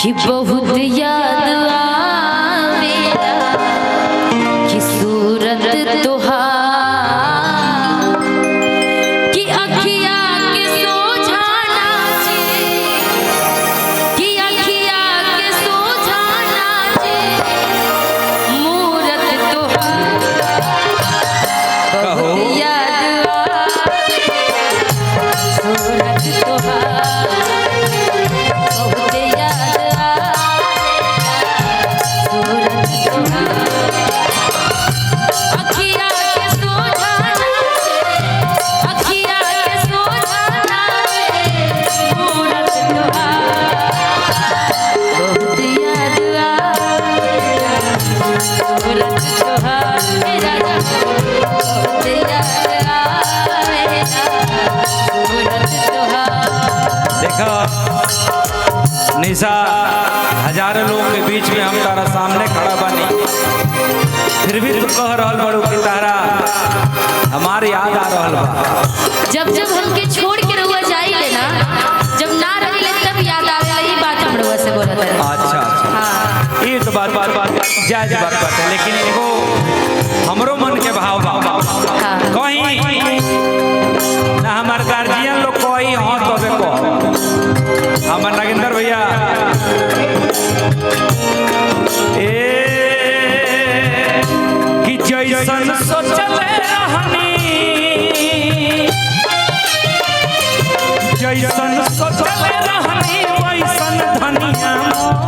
कि बहुत याद आवेला कि सूरत तुहार कि अखिया के सोझाना जे कि अखिया के सोझाना जे मूरत तुहार बहुत याद आवेला सूरत तुहार बहुत याद अखिया के सोझाना अखिया के सोझाना मूरत तुहार बहुत याद सूरत तुहार मेरा बहुत याद सूरत तुहार। देखा निशा, हजारों लोग के बीच में हम तारा सामने खड़ा बानी, फिर भी तू कह रहल बड़ू कि तारा हमारे याद आ रहल बा। जब जब हमके छोड़ के रहुआ जाई लेना, जब ना रही तब याद आवेला। ई बात हम रहुआ से बोलत है। अच्छा हां, ये तो बात जायज बात है, लेकिन एगो हमरो मन के भाव बा। कहीं ना हमार गार्जियन लोग कोई हां तबे को हमार नागेंद्र भैया कि जैसन सोचले रहनी जैसन सोचले रहनी वैसन धनिया मोर